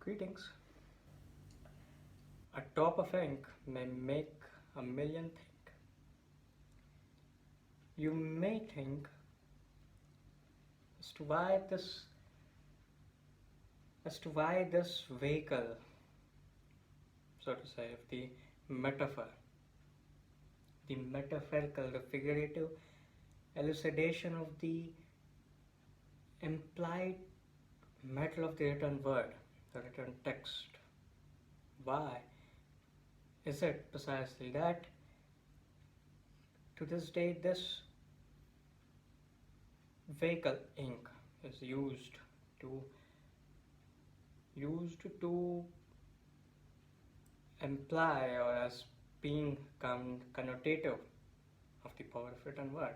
Greetings. A drop of ink may make a million think. You may think as to why this vehicle, so to say, of the metaphor, the metaphorical, the figurative elucidation of the implied metal of the written word, the written text. Why is it precisely that to this day this vehicle ink is used to imply or as being connotative of the power of written word?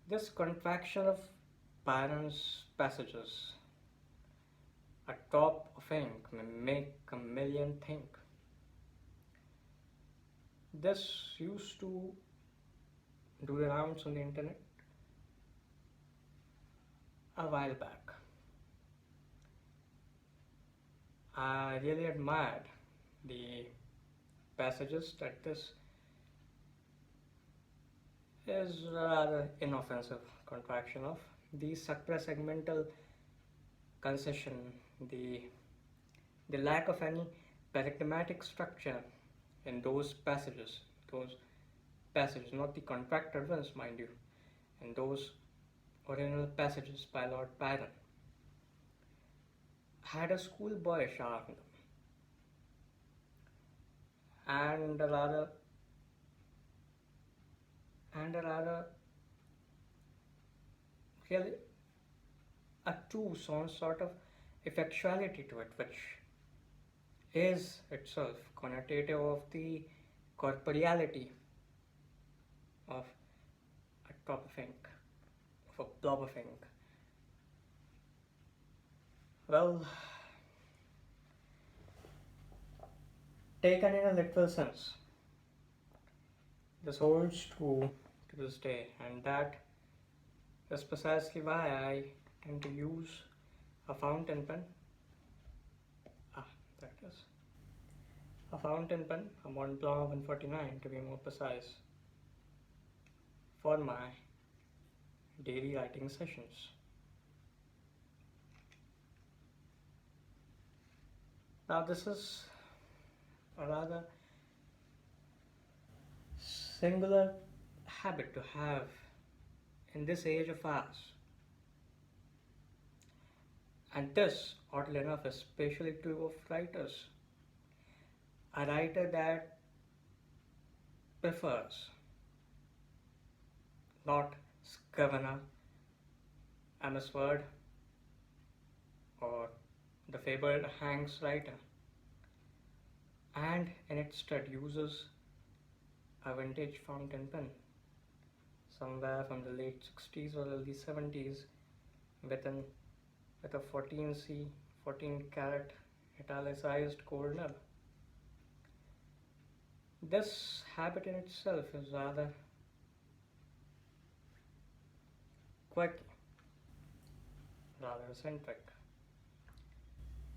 This contraction of Byron's passages, a drop of ink may make a million think. This used to do the rounds on the internet a while back. I really admired the passages that this is a rather inoffensive contraction of the suprasegmental concession, the lack of any paradigmatic structure in those passages, not the contracted ones, mind you, and those original passages by Lord Byron had a schoolboyish charm in them, and a rather really a true sort of effectuality to it, which is itself connotative of the corporeality of a drop of ink, of a blob of ink. Well, taken in a literal sense, this holds true to this day, and that is precisely why I tend to use a fountain pen. That is a fountain pen, a Montblanc 149 to be more precise, for my daily writing sessions. Now, this is a rather singular habit to have in this age of ours, and this, oddly enough, is especially true of writers. A writer that prefers not Scrivener, MS Word, or the fabled Hanks writer, and in its stead uses a vintage fountain pen, somewhere from the late 60s or early 70s, with a 14 karat italicized gold nib. This habit in itself is rather quirky, rather eccentric,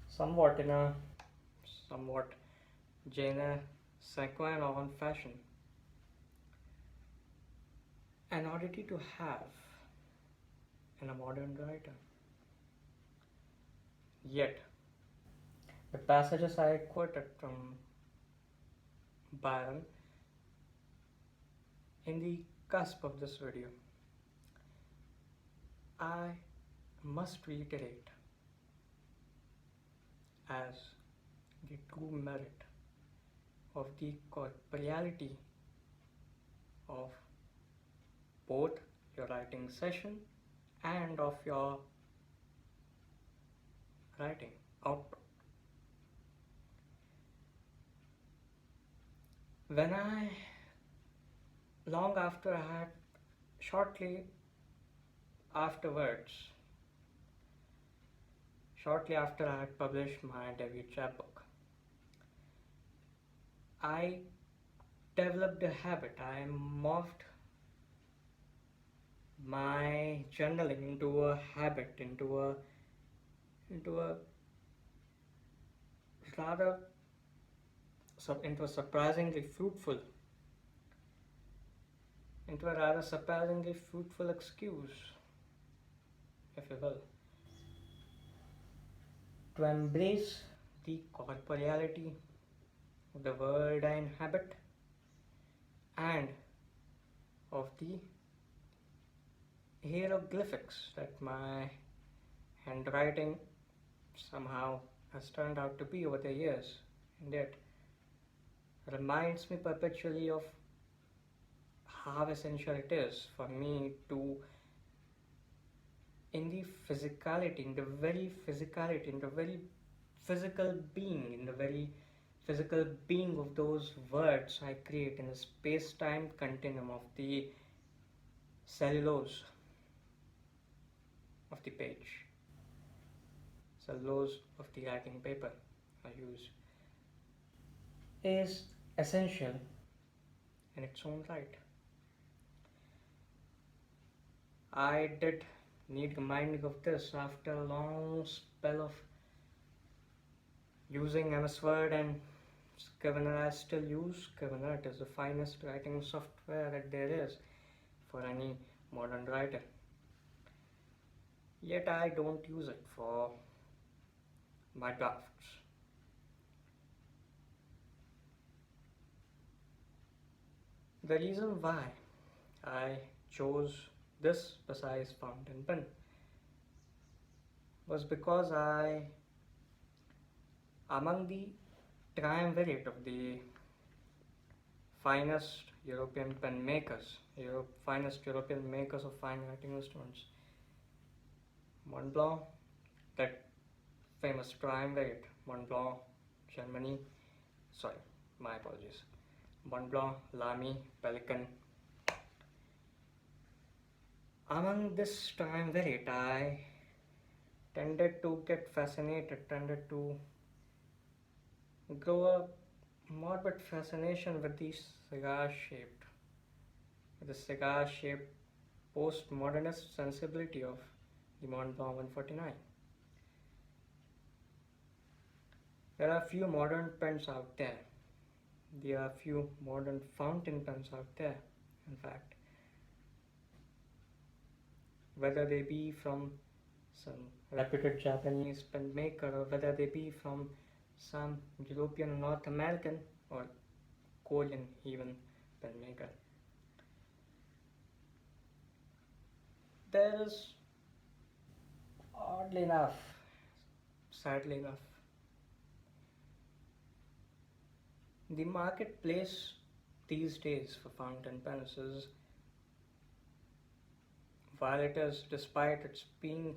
somewhat in a genre cinquante en fashion, an oddity to have in a modern writer. Yet, the passages I quoted from Byron in the cusp of this video, I must reiterate as the true merit of the corporeality of both your writing session and of your writing output. When shortly after I had published my debut chapbook, I developed a habit. I morphed my journaling into a habit, into a rather into a surprisingly fruitful into a rather surprisingly fruitful excuse, if you will, to embrace the corporeality of the world I inhabit and of the hieroglyphics that my handwriting somehow has turned out to be over the years, and yet reminds me perpetually of how essential it is for me to, in the physicality, in the very physicality, in the very physical being, in the very physical being of those words I create in the space-time continuum of the cellulose of the page, cellulose of the writing paper I use, is essential in its own right. I did need reminding of this after a long spell of using MS Word and Scrivener. I still use Scrivener. It is the finest writing software that there is for any modern writer. Yet I don't use it for my drafts. The reason why I chose this precise fountain pen was because among the triumvirate of the finest European pen makers, finest European makers of fine writing instruments, Montblanc, that famous triumvirate, Montblanc, Germany, sorry, my apologies, Montblanc, Lamy, Pelican. Among this triumvirate, I tended to get fascinated, tended to grow a morbid fascination with the cigar-shaped postmodernist sensibility of the Montblanc 149. There are few modern pens out there. There are few modern fountain pens out there, in fact. Whether they be from some reputed Japanese pen maker or whether they be from some European or North American or Korean even pen maker. There is, oddly enough, sadly enough, the marketplace these days for fountain pens is, while it is, despite its being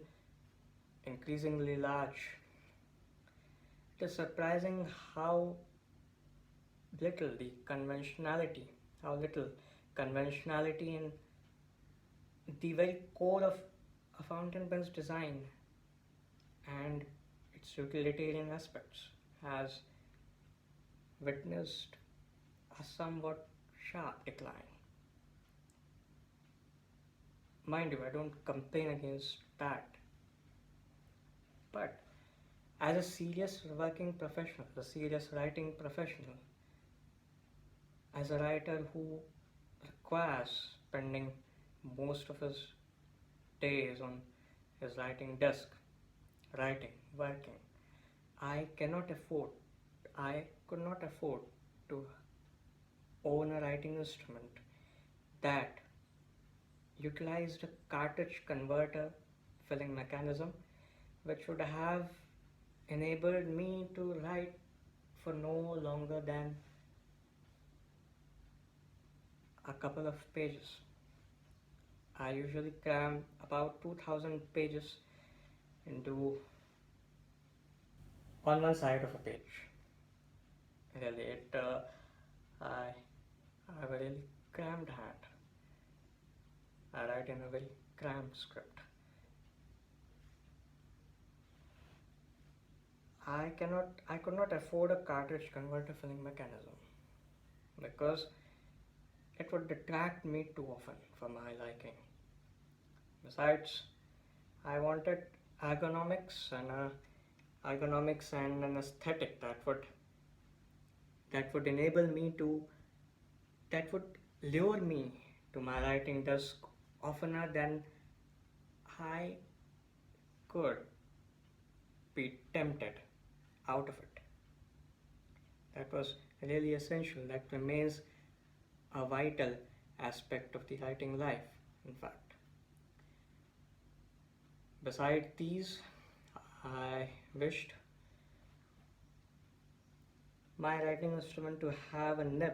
increasingly large, it is surprising how little conventionality in the very core of a fountain pen's design and its utilitarian aspects has witnessed a somewhat sharp decline. Mind you, I don't complain against that, but as a serious working professional, a serious writing professional, as a writer who requires spending most of his days on his writing desk, writing, working, I could not afford to own a writing instrument that utilized a cartridge converter filling mechanism, which would have enabled me to write for no longer than a couple of pages. I usually cram about 2000 pages into on one side of a page. Really, I have a really crammed hand. I write in a very crammed script. I could not afford a cartridge converter filling mechanism because it would detract me too often from my liking. Besides, I wanted ergonomics and an aesthetic that would enable me to that would lure me to my writing desk oftener than I could be tempted out of it. That was really essential. That remains a vital aspect of the writing life, in fact. Beside these, I wished my writing instrument to have a nib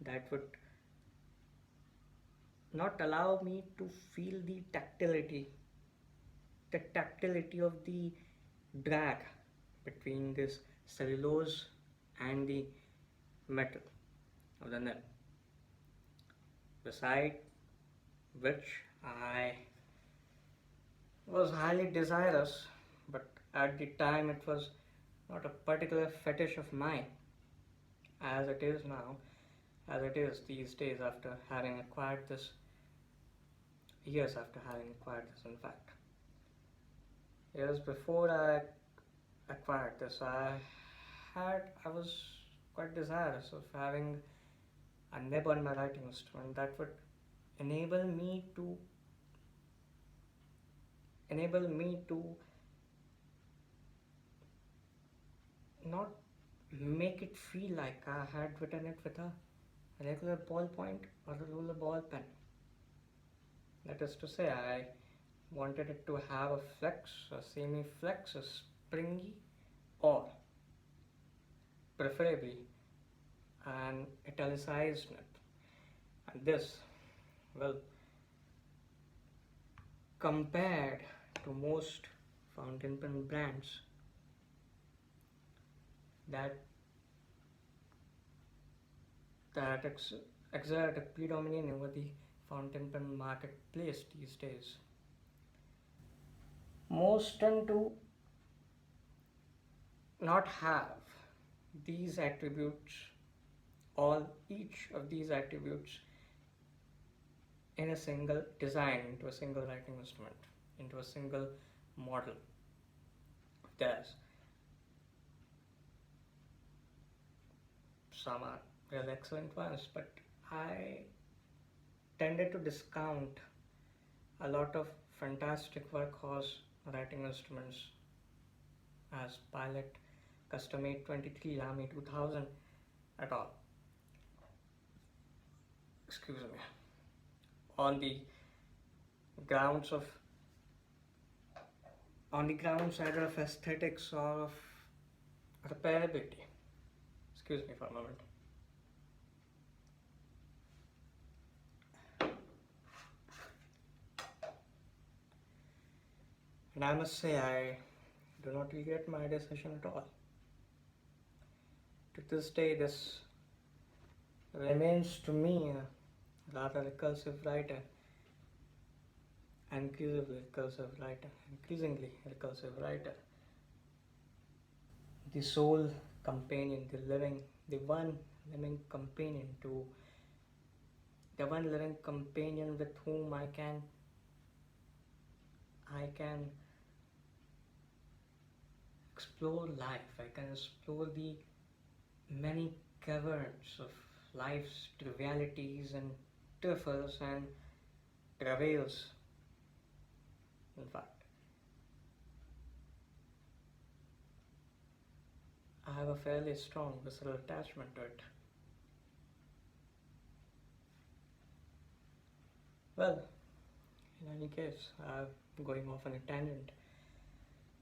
that would not allow me to feel the tactility of the drag between this cellulose and the metal of the nib. Beside which I was highly desirous, but at the time it was not a particular fetish of mine, as it is now, as it is these days after having acquired this, years after having acquired this, in fact. Years before I acquired this, I was quite desirous of having a nib on my writing instrument that would enable me to not make it feel like I had written it with a regular ballpoint or a roller ball pen. That is to say, I wanted it to have a flex, a semi-flex, a springy, or preferably an italicized nib. And this, well, compared to most fountain pen brands that exert a predominance over the fountain pen marketplace these days. Most tend to not have these attributes, each of these attributes in a single design, into a single writing instrument, into a single model of theirs. Some are real excellent ones, but I tended to discount a lot of fantastic workhorse writing instruments as Pilot, Custom 823, Lamy 2000 at all. Excuse me. On the grounds either of aesthetics or of repairability. Excuse me for a moment. And I must say, I do not regret my decision at all. To this day, this remains to me a rather recursive writer, increasingly recursive writer. The sole companion, the one living companion with whom I can explore life. I can explore the many caverns of life's trivialities and trifles and travails. In fact, I have a fairly strong visceral attachment to it. Well, in any case, I'm going off on a tangent.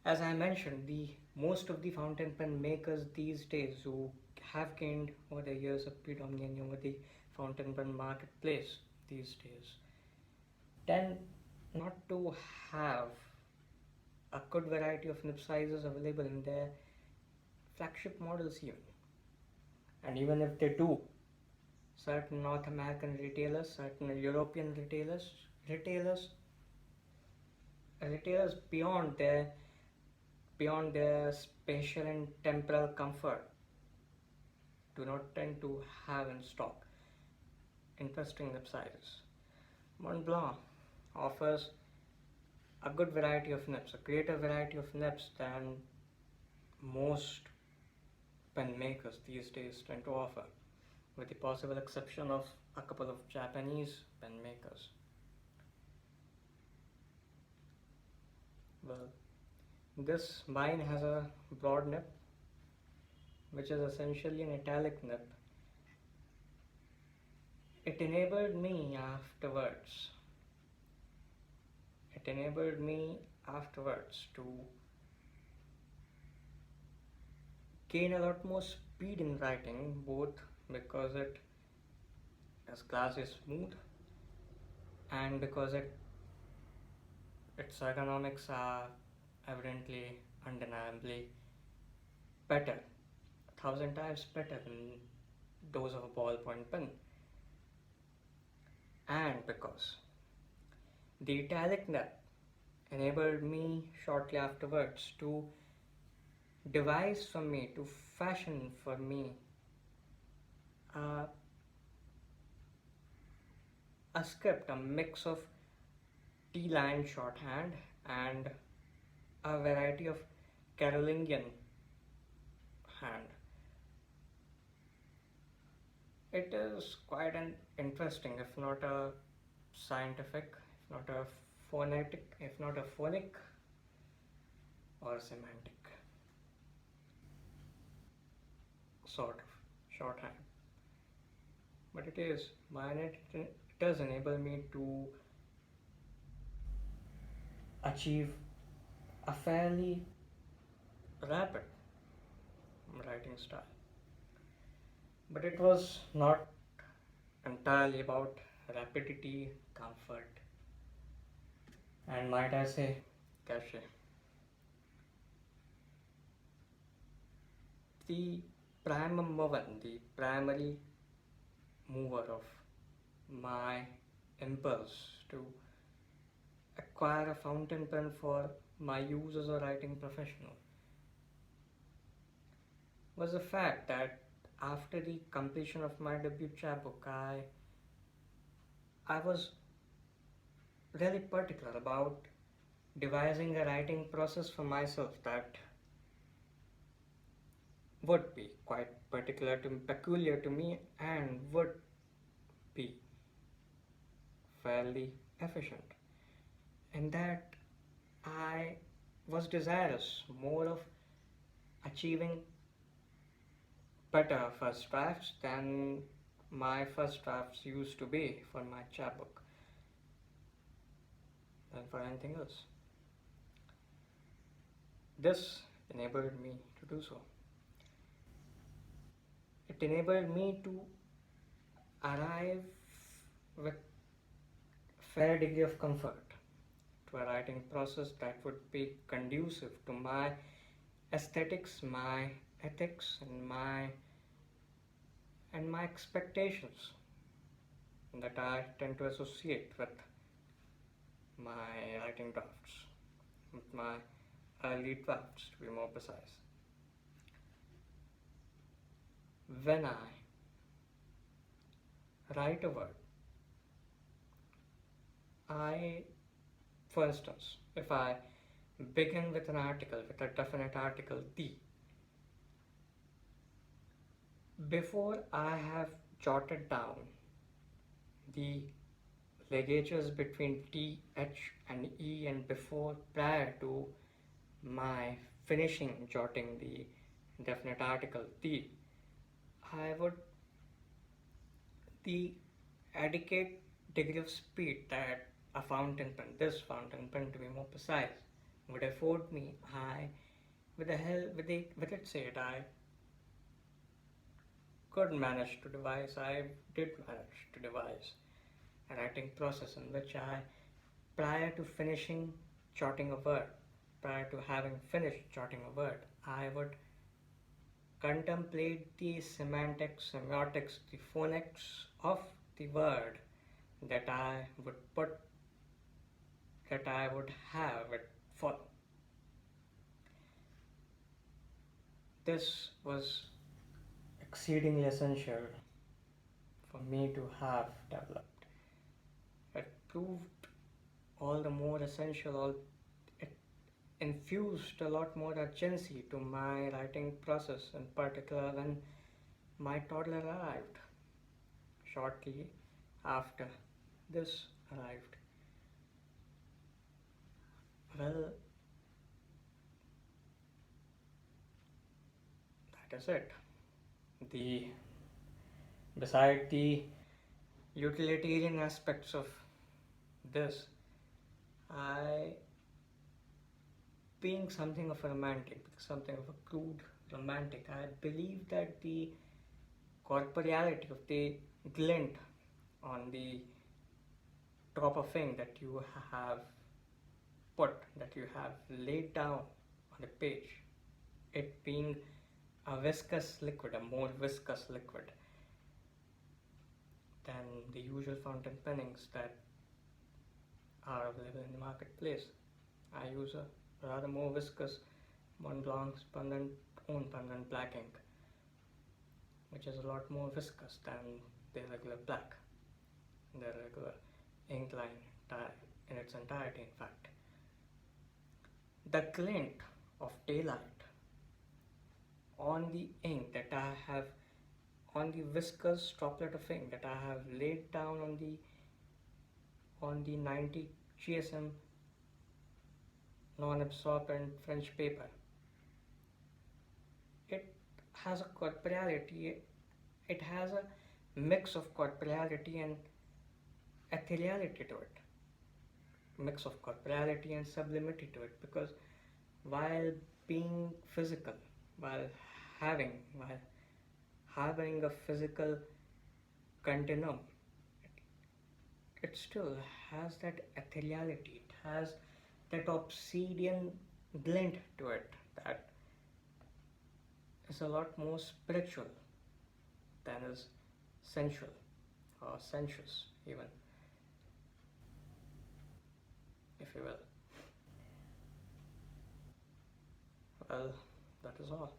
As I mentioned, most of the fountain pen makers these days who have gained over the years of predominating over the fountain pen marketplace these days tend not to have a good variety of nib sizes available in their flagship models even. And even if they do, certain North American retailers, certain European retailers beyond their spatial and temporal comfort do not tend to have in stock interesting nib sizes. Montblanc offers a good variety of nibs, a greater variety of nibs than most pen makers these days tend to offer, with the possible exception of a couple of Japanese pen makers. Well, this mine has a broad nib, which is essentially an italic nib. It enabled me afterwards. It enabled me afterwards to gain a lot more speed in writing, both because its glass is smooth and because its ergonomics are evidently, undeniably better, 1,000 times better than those of a ballpoint pen, and because the italic nib enabled me shortly afterwards to devise for me, to fashion for me a script, a mix of T-line shorthand and a variety of Carolingian hand. It is quite an interesting, if not a scientific, if not a phonetic, if not a phonic or semantic sort of shorthand. But it is mine. It does enable me to achieve a fairly rapid writing style. But it was not entirely about rapidity, comfort, and might I say, cachet. The primum mover, the primary mover of my impulse to acquire a fountain pen for my use as a writing professional was the fact that after the completion of my debut chapbook, I was really particular about devising a writing process for myself that would be quite peculiar to me and would be fairly efficient, and that I was desirous more of achieving better first drafts than my first drafts used to be for my chapbook than for anything else. This enabled me to do so. It enabled me to arrive with a fair degree of comfort to a writing process that would be conducive to my aesthetics, my ethics, and my expectations that I tend to associate with my writing drafts, with my early drafts to be more precise. When I write a word, for instance, if I begin with an article, with a definite article, the, before I have jotted down the ligatures between T, H, and E, and prior to my finishing jotting the definite article, the adequate degree of speed that this fountain pen to be more precise, would afford me, with it said, I did manage to devise a writing process in which prior to finishing jotting a word, prior to having finished jotting a word, I would contemplate the semantics, semiotics, the phonics of the word that I would have it follow. This was exceedingly essential for me to have developed. It proved all the more essential, infused a lot more urgency to my writing process, in particular when my toddler arrived. Shortly after this arrived, well, that is it. The beside the utilitarian aspects of this, I, being something of a romantic, something of a crude romantic, I believe that the corporeality of the glint on the top of ink that you have that you have laid down on the page, it being a viscous liquid, a more viscous liquid than the usual fountain pennings that are available in the marketplace. I use a rather more viscous Montblanc's permanent black ink, which is a lot more viscous than the regular black, the regular ink line in its entirety, in fact. The glint of daylight on the ink that I have, on the viscous droplet of ink that I have laid down on the 90 GSM non-absorbent French paper, it has a corporeality, it has a mix of corporeality and ethereality to it, mix of corporeality and sublimity to it, because while being physical, while harboring a physical continuum, it still has that ethereality, it has that obsidian glint to it that is a lot more spiritual than is sensual or sensuous, even, if you will. Well, that is all.